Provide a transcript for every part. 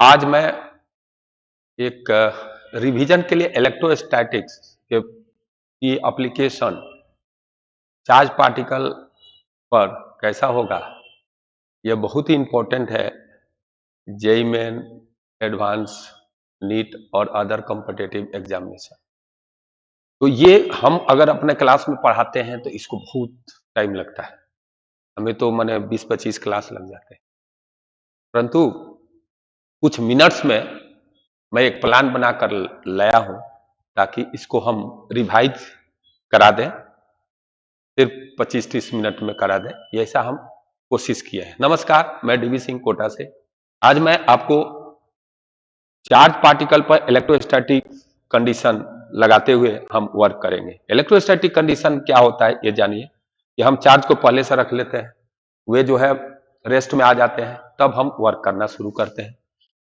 आज मैं एक रिवीजन के लिए इलेक्ट्रोस्टैटिक्स के की एप्लीकेशन चार्ज पार्टिकल पर कैसा होगा, यह बहुत ही इंपॉर्टेंट है। जेईई मेन, एडवांस, नीट और अदर कॉम्पिटिटिव एग्जामिनेशन। तो ये हम अगर अपने क्लास में पढ़ाते हैं तो इसको बहुत टाइम लगता है। हमें तो माने 20-25 क्लास लग जाते हैं, परंतु कुछ मिनट्स में मैं एक प्लान बनाकर लाया हूं ताकि इसको हम रिवाइज करा दें, सिर्फ 25-30 मिनट में करा दें। ये ऐसा हम कोशिश किए हैं। नमस्कार, मैं डीवी सिंह कोटा से। आज मैं आपको चार्ज पार्टिकल पर इलेक्ट्रोस्टैटिक कंडीशन लगाते हुए हम वर्क करेंगे। इलेक्ट्रोस्टैटिक कंडीशन क्या होता है ये जानिए कि हम चार्ज को पहले से रख लेते हैं, वे जो है रेस्ट में आ जाते हैं, तब हम वर्क करना शुरू करते हैं।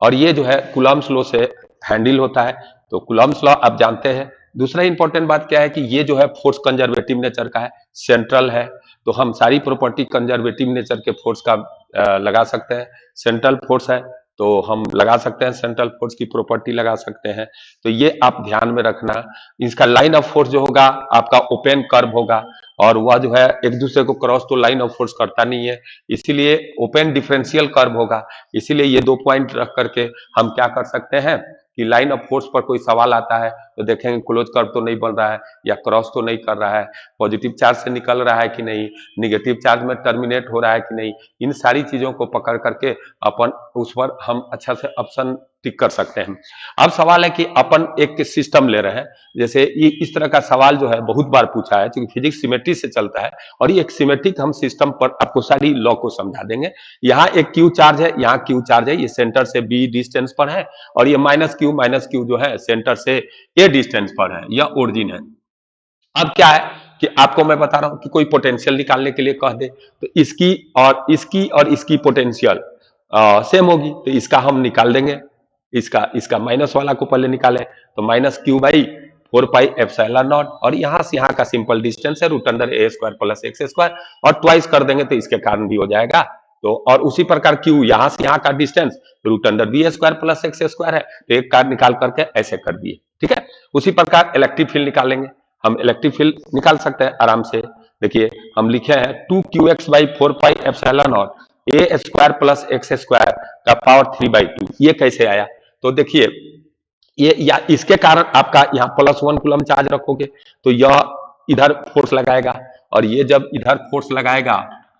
और ये जो है कूलम्ब्स लॉ से हैंडल होता है। तो कूलम्ब्स लॉ आप जानते हैं। दूसरा इंपॉर्टेंट बात क्या है कि ये जो है फोर्स कंजर्वेटिव नेचर का है, सेंट्रल है। तो हम सारी प्रॉपर्टी कंजर्वेटिव नेचर के फोर्स का लगा सकते हैं। सेंट्रल फोर्स है तो हम लगा सकते हैं, सेंट्रल फोर्स की प्रॉपर्टी लगा सकते हैं। तो ये आप ध्यान में रखना। इसका लाइन ऑफ फोर्स जो होगा आपका ओपन कर्व होगा, और वह जो है एक दूसरे को क्रॉस तो लाइन ऑफ फोर्स करता नहीं है, इसीलिए ओपन डिफरेंशियल कर्व होगा। इसीलिए ये 2 पॉइंट रख करके हम क्या कर सकते हैं कि लाइन ऑफ फोर्स पर कोई सवाल आता है तो देखेंगे क्लोज कर्व तो नहीं बन रहा है, या क्रॉस तो नहीं कर रहा है, पॉजिटिव चार्ज से निकल रहा है कि नहीं, निगेटिव चार्ज में टर्मिनेट हो रहा है कि नहीं। इन सारी चीजों को पकड़ करके अपन उस पर हम अच्छा से ऑप्शन टिक कर सकते हैं। अब सवाल है कि अपन एक सिस्टम ले रहे हैं, जैसे ये इस तरह का सवाल जो है बहुत बार पूछा है, क्योंकि फिजिक्स सिमेट्री से चलता है, और ये एक सिमेट्रिक हम सिस्टम पर आपको सारी लॉ को समझा देंगे। यहाँ एक क्यू चार्ज है, यहाँ क्यू चार्ज है, ये सेंटर से बी डिस्टेंस पर है, और ये माइनस क्यू जो है सेंटर से ए डिस्टेंस पर है, यह ओरिजिन है। अब क्या है कि आपको मैं बता रहा हूं कि कोई पोटेंशियल निकालने के लिए कह दे तो इसकी पोटेंशियल सेम होगी, तो इसका हम निकाल देंगे। इसका माइनस वाला को पहले निकालें, तो माइनस क्यू बाई 4πε0, और यहां से यहां का सिंपल डिस्टेंस है √a² प्लस x², और ट्वाइस कर देंगे तो इसके कारण भी हो जाएगा। तो और उसी प्रकार क्यू यहां से यहां का डिस्टेंस √b² प्लस x² है, तो एक कार निकाल करके ऐसे कर दिए। ठीक है। उसी प्रकार इलेक्ट्रिक फील्ड निकालेंगे। हम इलेक्ट्रिक फील्ड निकाल सकते हैं आराम से। देखिए हम लिखे हैं 2qx by 4πε0 a² plus x² का पावर 3/2। ये कैसे आया? तो देखिए ये या इसके कारण आपका यहाँ +1 कूलम चार्ज रखोगे तो यह इधर फोर्स लगाएगा, और ये जब इधर फोर्स लगाएगा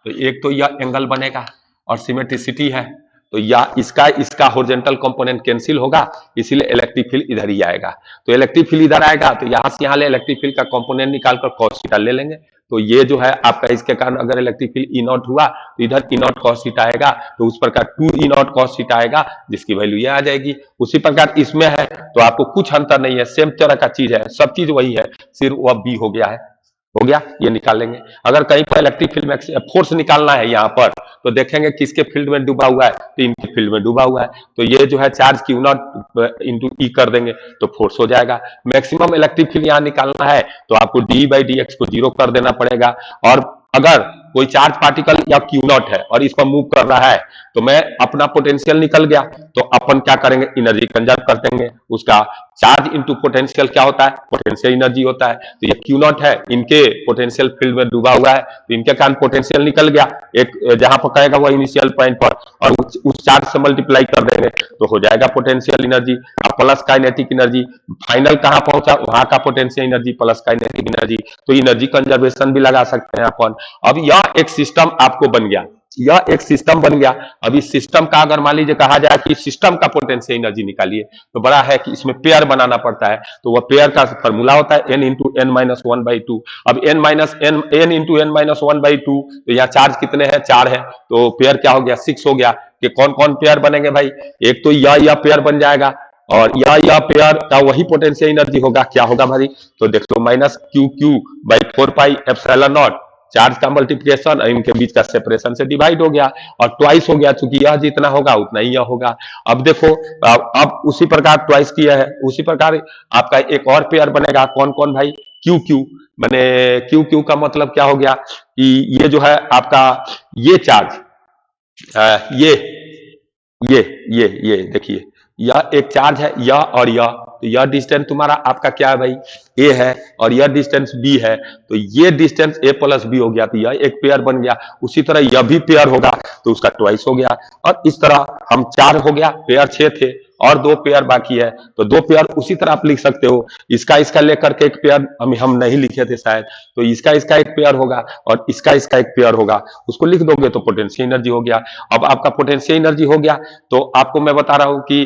तो एक तो यह एंगल बनेगा, और सिमेट्रिसिटी है तो या इसका हॉरिजॉन्टल कंपोनेंट कैंसिल होगा, इसीलिए इलेक्ट्रिक फील्ड इधर ही आएगा। तो इलेक्ट्रिक फील्ड इधर आएगा तो यहां से यहां ले इलेक्ट्रिक फील्ड का कंपोनेंट निकालकर cos थीटा ले लेंगे। तो ये जो है आपका इसके कारण अगर इलेक्ट्रिक फील्ड E0 हुआ तो इधर E0 cos थीटा आएगा, तो उस प्रकार 2E0 cos थीटा आएगा, जिसकी वैल्यू ये आ जाएगी। उसी प्रकार इसमें है तो आपको कुछ अंतर नहीं है, सेम तरह का चीज है, सब चीज वही है, सिर्फ वह बी हो गया है। हो गया, ये निकाल लेंगे। अगर कहीं पर इलेक्ट्रिक फील्ड में फोर्स निकालना है यहाँ पर, तो देखेंगे किसके फील्ड में डूबा हुआ है, तो इनके फील्ड में डूबा हुआ है, तो ये जो है चार्ज Q0 इंटू ई कर देंगे तो फोर्स हो जाएगा। मैक्सिमम इलेक्ट्रिक फील्ड यहाँ निकालना है तो आपको d/dx को 0 कर देना पड़ेगा। और अगर कोई चार्ज पार्टिकल या Q0 है और इस पर मूव कर रहा है तो मैं अपना पोटेंशियल निकल गया, तो अपन क्या करेंगे, एनर्जी कंजर्व कर देंगे। उसका चार्ज इंटू पोटेंशियल क्या होता है, पोटेंशियल एनर्जी होता है। तो ये Q0 है, इनके पोटेंशियल फील्ड में डूबा हुआ है, तो इनके कारण पोटेंशियल निकल गया, एक जहां पर कहेगा वो इनिशियल पॉइंट पर, और उस चार्ज से मल्टीप्लाई कर देंगे तो हो जाएगा पोटेंशियल एनर्जी। अब प्लस काइनेटिक एनर्जी, फाइनल कहां पहुंचा वहां का potential energy plus kinetic energy, तो एनर्जी कंजर्वेशन भी लगा सकते हैं अपन। अब यह एक सिस्टम आपको बन गया, यह एक सिस्टम बन गया। अब इस सिस्टम का अगर मान लीजिए कहा जाए कि सिस्टम का पोटेंशियल एनर्जी निकालिए, तो बड़ा है कि इसमें पेयर बनाना पड़ता है, तो वह पेयर का फॉर्मूला होता है n इंटू n माइनस 1/2। अब n इंटू n माइनस 1/2, तो यहाँ चार्ज कितने हैं, 4 है, तो पेयर क्या हो गया, 6 हो गया। कि कौन कौन पेयर बनेंगे भाई, एक तो यह पेयर बन जाएगा, और यह पेयर का वही पोटेंशियल एनर्जी होगा, क्या होगा भाई, तो देख लो माइनस QQ बाई 4πε0, चार्ज का मल्टीप्लिकेशन, इनके बीच का सेपरेशन से डिवाइड हो गया, और ट्वाइस हो गया, चूंकि यह जितना होगा उतना ही यह होगा। अब देखो अब उसी प्रकार ट्वाइस किया है, उसी प्रकार आपका एक और पेयर बनेगा, कौन कौन भाई, QQ। मैंने QQ का मतलब क्या हो गया कि ये जो है आपका ये चार्ज, ये ये देखिए, यह एक चार्ज है, यह और यह, तो यह डिस्टेंस तुम्हारा आपका क्या है भाई, ए है, और यह डिस्टेंस बी है, तो ये डिस्टेंस ए प्लस बी हो गया, तो यह एक पेयर बन गया। उसी तरह यह भी पेयर होगा तो उसका ट्वाइस हो गया, और इस तरह हम चार हो गया, पेयर 6 थे और 2 पेयर बाकी है, तो 2 पेयर उसी तरह आप लिख सकते हो। इसका इसका लेकर के एक पेयर हम नहीं लिखे थे शायद, तो इसका इसका एक पेयर होगा और इसका इसका एक पेयर होगा, उसको लिख दोगे तो पोटेंशियल एनर्जी हो गया। अब आपका पोटेंशियल एनर्जी हो गया, तो आपको मैं बता रहा हूं कि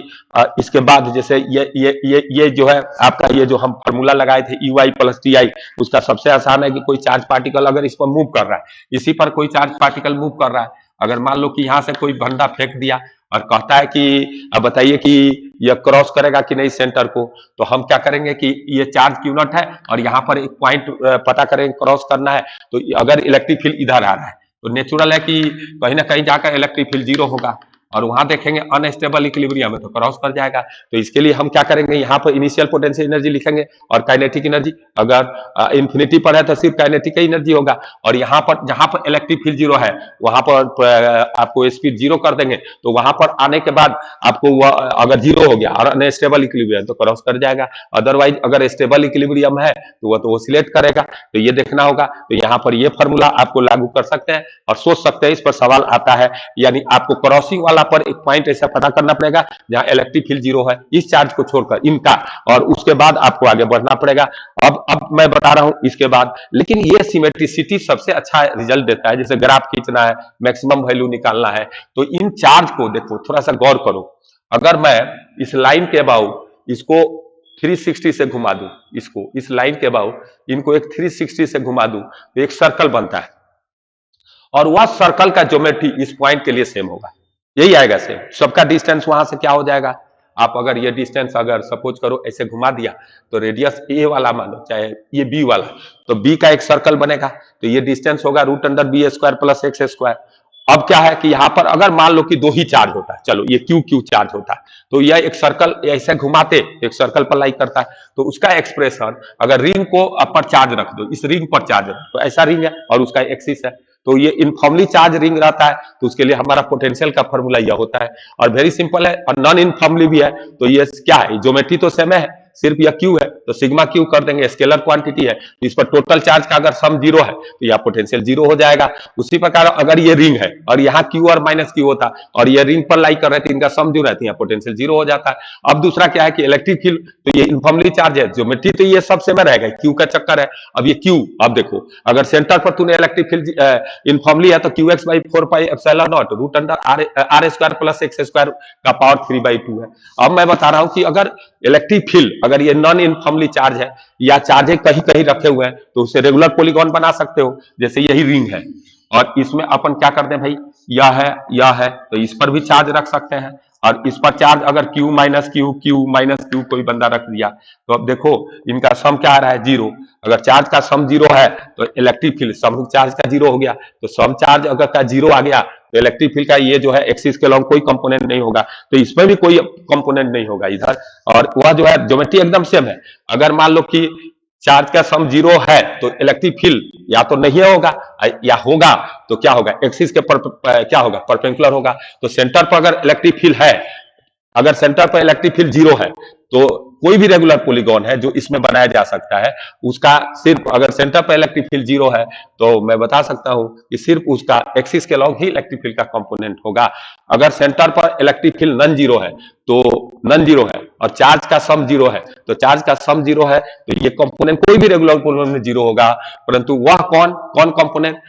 इसके बाद जैसे ये जो है आपका, ये जो हम फॉर्मूला लगाए थे you I plus T I, उसका सबसे आसान है कि कोई चार्ज पार्टिकल अगर इस पर मूव कर रहा है, इसी पर कोई चार्ज पार्टिकल मूव कर रहा है, अगर मान लो कि यहां से कोई भंडा फेंक दिया और कहता है कि अब बताइए कि यह क्रॉस करेगा कि नहीं सेंटर को, तो हम क्या करेंगे कि ये चार्ज क्यू नॉट है और यहाँ पर एक पॉइंट पता करेंगे क्रॉस करना है, तो अगर इलेक्ट्रिक फील्ड इधर आ रहा है तो नेचुरल है कि कहीं ना कहीं जाकर इलेक्ट्रिक फील्ड जीरो होगा, और वहां देखेंगे अनस्टेबल इक्विलिब्रियम में तो क्रॉस कर जाएगा। तो इसके लिए हम क्या करेंगे, यहाँ पर इनिशियल पोटेंशियल एनर्जी लिखेंगे और काइनेटिक एनर्जी, अगर इंफिनिटी पर है तो सिर्फ काइनेटिक एनर्जी होगा, और यहाँ पर जहां पर इलेक्ट्रिक फील्ड जीरो है वहां पर आपको स्पीड जीरो कर देंगे, तो वहां पर आने के बाद आपको अगर जीरो हो गया और अनस्टेबल इक्विलिब्रियम तो क्रॉस कर जाएगा, अदरवाइज अगर स्टेबल इक्विलिब्रियम है तो वह तो ऑसिलेट करेगा। तो ये देखना होगा, तो यहाँ पर ये फॉर्मूला आपको लागू कर सकते हैं और सोच सकते हैं, इस पर सवाल आता है, यानी आपको क्रॉसिंग वाला पर एक पॉइंट ऐसा पता करना पड़ेगा जहां इलेक्ट्रिक फील्ड जीरो है इस चार्ज को छोड़कर इनका, और उसके बाद आपको आगे बढ़ना पड़ेगा। अब मैं बता रहा हूं इसके बाद, लेकिन ये सिमेट्रिसिटी सबसे अच्छा रिजल्ट देता है, जैसे ग्राफ खींचना है, मैक्सिमम वैल्यू निकालना है, तो इन चार्ज को देखो, थोड़ा सा गौर करो, अगर मैं इस लाइन के अबाउट इसको 360 से घुमा दूं, इसको इस लाइन के अबाउट इनको एक 360 से घुमा दूं तो एक सर्कल बनता है, और वह सर्कल का ज्योमेट्री इस पॉइंट के लिए सेम होगा, यही आएगा सेम, सबका डिस्टेंस वहां से क्या हो जाएगा, आप अगर ये डिस्टेंस अगर सपोज करो ऐसे घुमा दिया तो रेडियस ए वाला मानो, चाहे ये बी वाला, तो बी का एक सर्कल बनेगा, तो ये डिस्टेंस होगा root under B square plus X square. अब क्या है कि यहाँ पर अगर मान लो कि 2 ही चार्ज होता है, चलो ये क्यू क्यू चार्ज होता है, तो यह एक सर्कल ऐसे घुमाते एक सर्कल पर लाई करता है, तो उसका एक्सप्रेशन, अगर रिंग को अपर चार्ज रख दो, इस रिंग पर चार्ज रख दो, ऐसा रिंग है और उसका एक्सिस है, तो ये इनफॉर्मली चार्ज रिंग रहता है, तो उसके लिए हमारा पोटेंशियल का फॉर्मूला यह होता है, और वेरी सिंपल है, और नॉन इनफॉर्मली भी है, तो ये क्या है, ज्योमेट्री तो सेम है, सिर्फ यह क्यू है तो सिग्मा क्यू कर देंगे, स्केलर क्वांटिटी है, तो इस पर टोटल चार्ज का अगर सम जीरो है तो यह पोटेंशियल जीरो हो जाएगा। उसी प्रकार अगर ये रिंग है और यहाँ क्यू और माइनस क्यू होता और ये रिंग पर लाई कर रहे थे, इनका सम जो रहती है पोटेंशियल जीरो हो जाता है। अब दूसरा क्या है कि इलेक्ट्रिक फील्ड, तो ये इनफॉर्मली चार्ज है, ज्योमेट्री तो ये सब सेम रहेगा, क्यू का चक्कर है। अब ये क्यू, अब देखो अगर सेंटर पर तूने इलेक्ट्रिक फील्ड इनफॉर्मली है तो Q X by 4 pi epsilon not root under R square plus X square का पावर 3/2 है। अब मैं बता रहा हूं कि अगर इलेक्ट्रिक फील्ड अगर ये नॉन इनफॉर्मली चार्ज है या चार्ज कहीं कहीं रखे हुए हैं तो उसे रेगुलर पॉलीगॉन बना सकते हो, जैसे यही रिंग है और इसमें अपन क्या करते हैं भाई, यह है तो इस पर भी चार्ज रख सकते हैं, और इस पर चार्ज अगर Q माइनस क्यू कोई बंदा रख दिया तो अब देखो इनका सम क्या आ रहा है, जीरो। अगर चार्ज का सम जीरो है तो इलेक्ट्रिक फील्ड सम चार्ज का जीरो हो गया, तो सम चार्ज अगर का जीरो आ गया तो इलेक्ट्रिक फील्ड का ये जो है एक्सिस के लॉन्ग कोई कंपोनेंट नहीं होगा, तो इसमें भी कोई कंपोनेंट नहीं होगा इधर, और वह जो है ज्योमेट्री एकदम सेम है। अगर मान लो कि चार्ज का सम जीरो है तो इलेक्ट्रिक फील्ड या तो नहीं होगा या होगा तो क्या होगा, एक्सिस के क्या होगा, परपेंडिकुलर होगा। तो सेंटर पर अगर इलेक्ट्रिक फील्ड है, अगर सेंटर पर इलेक्ट्रिक फील्ड जीरो है तो कोई भी रेगुलर पॉलीगॉन है जो इसमें बनाया जा सकता है, उसका सिर्फ अगर सेंटर पर इलेक्ट्रिक फील्ड जीरो है तो मैं बता सकता हूं कि सिर्फ उसका एक्सिस के लॉन्ग ही इलेक्ट्रिक फील्ड का कंपोनेंट होगा। अगर सेंटर पर इलेक्ट्रिक फील्ड नॉन जीरो है तो नॉन जीरो है और चार्ज का सम जीरो है, तो चार्ज का सम जीरो है तो ये कंपोनेंट कोई भी रेगुलर पॉलीगॉन जीरो होगा, परंतु वह कौन कंपोनेंट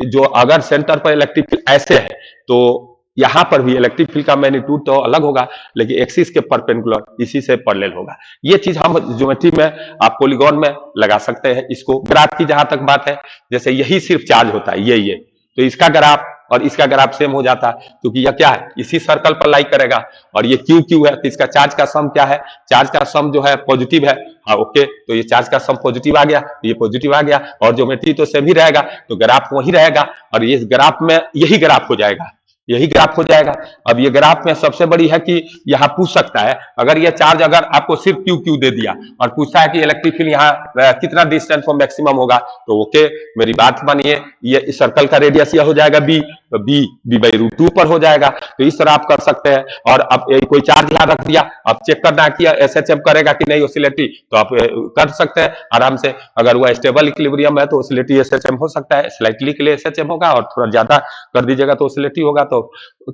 जो अगर सेंटर पर इलेक्ट्रिक फील्ड ऐसे है तो यहां पर भी इलेक्ट्रिक फील्ड का मैग्नीट्यूड तो अलग होगा लेकिन एक्सिस के परपेंडिकुलर इसी से पैरेलल होगा। ये चीज हम ज्योमेट्री में आप पॉलीगॉन में लगा सकते हैं। इसको ग्राफ की जहां तक बात है, जैसे यही सिर्फ चार्ज होता है ये तो इसका ग्राफ और इसका ग्राफ सेम हो जाता है, क्योंकि यह क्या है, इसी सर्कल पर लाई करेगा, और ये क्यू है तो इसका चार्ज का सम क्या है, चार्ज का सम जो है पॉजिटिव है, हाँ ओके, तो ये चार्ज का सम पॉजिटिव आ गया, ये पॉजिटिव आ गया, और ज्योमेट्री तो सेम ही रहेगा तो ग्राफ वही रहेगा, और ये ग्राफ में यही ग्राफ हो जाएगा, यही ग्राफ हो जाएगा। अब ये ग्राफ में सबसे बड़ी है कि यहाँ पूछ सकता है, अगर ये चार्ज अगर आपको सिर्फ क्यू क्यू दे दिया और पूछता है कि इलेक्ट्रिक फील्ड यहाँ कितना डिस्टेंस पर मैक्सिमम होगा, तो ओके मेरी बात मानिए, ये इस सर्कल का रेडियस यह हो जाएगा बी, तो बी बाई रूट 2 पर हो जाएगा। तो इस तरह आप कर सकते हैं। और अब कोई चार्ज यहाँ रख दिया, अब चेक करना है कि एसएचएम करेगा कि नहीं ऑसिलेटरी, तो आप कर सकते हैं आराम से। अगर वो स्टेबल इक्विलिब्रियम है तो ऑसिलेटरी एसएचएम हो सकता है, स्लाइटली के लिए एसएचएम होगा, और थोड़ा ज्यादा कर दीजिएगा तो ऑसिलेटरी होगा। तो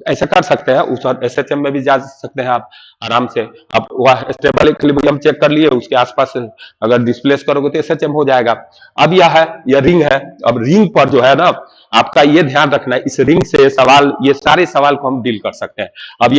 ऐसा कर सकते हैं, उस एसएचएम में भी जा सकते हैं आप आराम से। अब वह स्टेबल इक्विलिब्रियम चेक कर लिए, उसके आसपास अगर डिस्प्लेस करोगे तो एसएचएम हो जाएगा। अब यह है, यह रिंग है। अब रिंग पर जो है ना, आपका ये ध्यान रखना है, इस रिंग से सवाल, ये सारे सवाल को हम डील कर सकते हैं। अब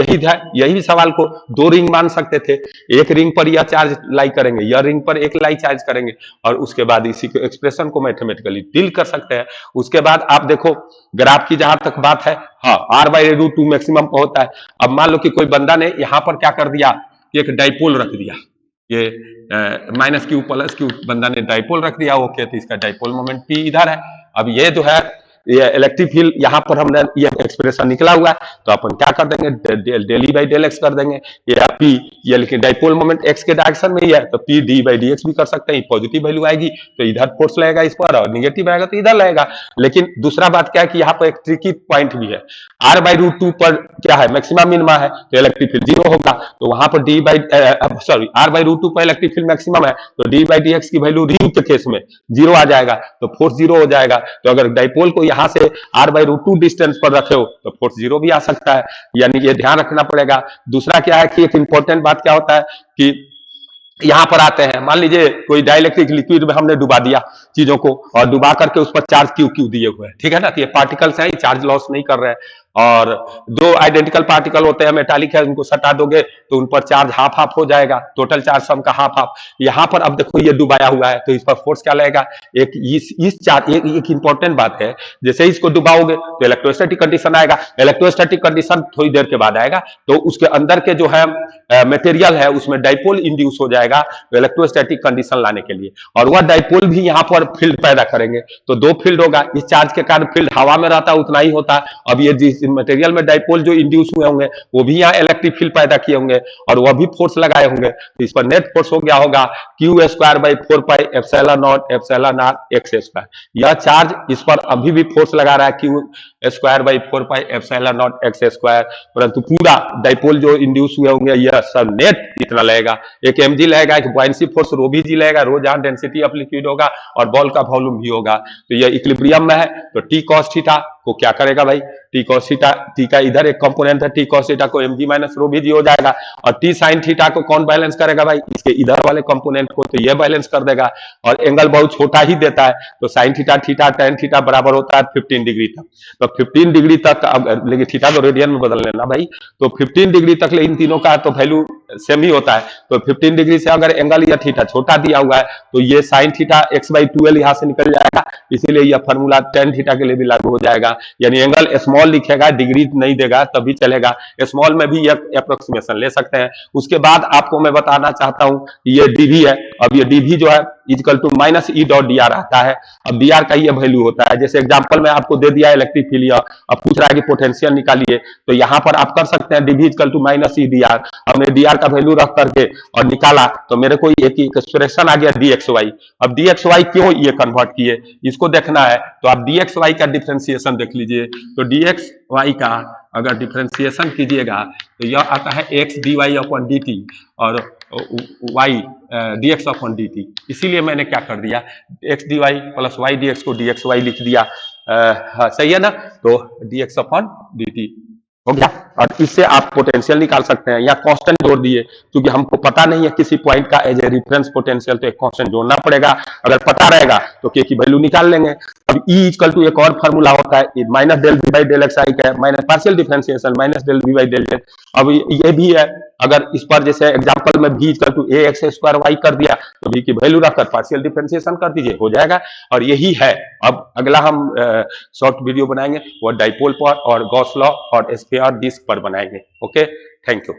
यही सवाल को दो रिंग मान सकते थे, एक रिंग पर यह चार्ज लाई करेंगे, यह रिंग पर एक लाई चार्ज करेंगे, और उसके बाद इसी को एक्सप्रेशन को मैथमेटिकली डील कर सकते हैं। उसके बाद आप देखो ग्राफ की जहां तक बात है, हाँ आर बाई रूट 2 मैक्सिमम पर होता है। अब मान लो कि कोई बंदा ने यहां पर क्या कर दिया कि एक डाइपोल रख दिया, ये माइनस क्यू प्लस क्यू बंदा ने डाइपोल रख दिया, ओके, तो इसका डाइपोल मोमेंट पी इधर है। अब ये जो है ये इलेक्ट्रिक फील्ड यहाँ पर हमने ये एक्सप्रेशन निकला हुआ है, तो अपन क्या कर देंगे, del E by del X कर देंगे, या पी, ये लेकिन डाइपोल मोमेंट एक्स के डायरेक्शन में ही है, तो P D by D X भी कर सकते हैं। पॉजिटिव वैल्यू आएगी तो इधर फोर्स लगेगा इस पर, और निगेटिव आएगा तो इधर लगेगा। लेकिन दूसरा बात क्या है कि यहाँ पर एक ट्रिकी पॉइंट भी है, आर बाई रूट 2 पर क्या है, मैक्सिमम मिनिमा है, तो इलेक्ट्रिक फील्ड जीरो होगा। तो वहां पर D by sorry R by root 2 पर इलेक्ट्रिक फील्ड मैक्सिमम है, तो डी बाई डी एक्स की वैल्यू रिंग के केस में जीरो आ जाएगा, तो फोर्स जीरो हो जाएगा। तो अगर डाइपोल को यहां से आर बाई रूट 2 डिस्टेंस पर रखे हो तो फोर्स जीरो भी आ सकता है, यानी ये ध्यान रखना पड़ेगा। दूसरा क्या है कि एक इंपॉर्टेंट बात क्या होता है कि यहां पर आते हैं, मान लीजिए कोई डाइलेक्ट्रिक लिक्विड में हमने डुबा दिया चीजों को, और डुबा करके उस पर चार्ज क्यू क्यू दिए हुए हैं, ठीक है ना, तो ये पार्टिकल्स हैं, चार्ज लॉस नहीं कर रहे हैं। और दो आइडेंटिकल पार्टिकल होते हैं, मेटालिक है, उनको सटा दोगे तो उन पर चार्ज हाफ हाफ हो जाएगा, टोटल चार्ज सम का हाफ हाफ। यहां पर अब देखो ये डुबाया हुआ है, तो इस पर फोर्स क्या लगेगा, एक इस चार्ज, एक इंपॉर्टेंट बात है, जैसे ही इसको डुबाओगे तो इलेक्ट्रोस्टैटिक कंडीशन आएगा। इलेक्ट्रोस्टैटिक कंडीशन थोड़ी देर के बाद आएगा, तो उसके अंदर के जो है मटेरियल है उसमें डाइपोल इंड्यूस हो जाएगा इलेक्ट्रोस्टैटिक कंडीशन लाने के लिए, और वह डाइपोल भी यहाँ पर फील्ड पैदा करेंगे। तो दो फील्ड होगा, इस चार्ज के कारण फील्ड हवा में रहता उतना ही होता। अब ये जिस मटेरियल में डाइपोल जो इंड्यूस हुए होंगे वो भी यहाँ इलेक्ट्रिक फील्ड पैदा किए होंगे, और वह भी फोर्स लगाए होंगे, तो इस पर नेट फोर्स हो गया होगा Q square by 4 pi epsilon not epsilon R X square. यह चार्ज इस पर अभी भी फोर्स लगा रहा है Q square by 4 pi epsilon not X square, परंतु पूरा डाइपोल जो इंड्यूस हुए होंगे यह सब नेट इतना लगेगा, एक mg लगेगा, एक बुआयंसी फोर्स रो भी जी लगेगा, रो जहां डेंसिटी ऑफ लिक्विड होगा और बॉल का वॉल्यूम भी होगा। तो यह इक्विलिब्रियम में है, तो टी कॉस थीटा को क्या करेगा भाई, टी कॉस थीटा, टी का इधर एक कंपोनेंट है, टी कॉस थीटा को mg माइनस रो भी जी हो जाएगा, और टी साइन थीटा को कौन बैलेंस करेगा भाई, इसके इधर वाले कंपोनेंट को, तो यह बैलेंस कर देगा। और एंगल बहुत छोटा ही देता है, तो sine theta theta tan theta बराबर होता है 15 डिग्री तक। तो 15 डिग्री तक, अब लेकिन थीटा तो रेडियन में बदल लेना भाई, तो 15 डिग्री तक इन तीनों का तो वैल्यू सेम ही होता है। तो 15 डिग्री से अगर एंगल या थीटा छोटा दिया हुआ है तो ये साइन थीटा एक्स बाई 12 यहां से निकल जाएगा, इसीलिए यह फॉर्मूला टेन थीटा के लिए भी लागू हो जाएगा। यानी एंगल स्मॉल लिखेगा, डिग्री नहीं देगा तभी चलेगा, स्मॉल में भी यह अप्रोक्सीमेशन ले सकते हैं। उसके बाद आपको मैं बताना चाहता हूं ये डीवी है। अब ये डीवी जो है equal to minus E dot D R आता है। अब डी आर का ये वैल्यू होता है, जैसे एग्जांपल में आपको दे दिया इलेक्ट्रिक फील्ड, अब पूछ रहा है कि पोटेंशियल निकालिए, तो यहां पर आप कर सकते हैं DV equal to minus E D R. हमने डी आर का वैल्यू रख करके और निकाला, तो मेरे को एक एक्सप्रेशन आ गया डी एक्स वाई। अब डी एक्स वाई क्यों ये कन्वर्ट किए, इसको देखना है, तो आप डी एक्स वाई का डिफ्रेंसिएशन देख लीजिए। तो डी एक्स वाई का अगर डिफ्रेंसिएशन कीजिएगा तो यह आता है x d y upon d t और y d x upon d t. इसीलिए मैंने क्या कर दिया, x d y plus y d x को डी एक्स वाई लिख दिया। हाँ सही है ना, तो d x upon d t हो गया। और इससे आप पोटेंशियल निकाल सकते हैं, या कांस्टेंट जोड़ दिए, क्योंकि हमको पता नहीं है किसी पॉइंट का एज ए रेफरेंस पोटेंशियल, तो एक कांस्टेंट जोड़ना पड़ेगा। अगर पता रहेगा तो के की वैल्यू निकाल लेंगे। अब E इक्वल टू एक और फार्मूला होता है minus del v by del x i का, minus partial differentiation minus del v by del z. अब ये भी है, अगर इस पर जैसे एग्जांपल में v equal to A X square Y कर दिया, तो v की वैल्यू रखकर पार्शियल डिफरेंशिएशन कर दीजिए, हो जाएगा। और यही है, अब अगला हम शॉर्ट वीडियो बनाएंगे वो डाइपोल पर और गॉस लॉ और स्फीयर डिस्क पर बनाएंगे। Okay, thank you.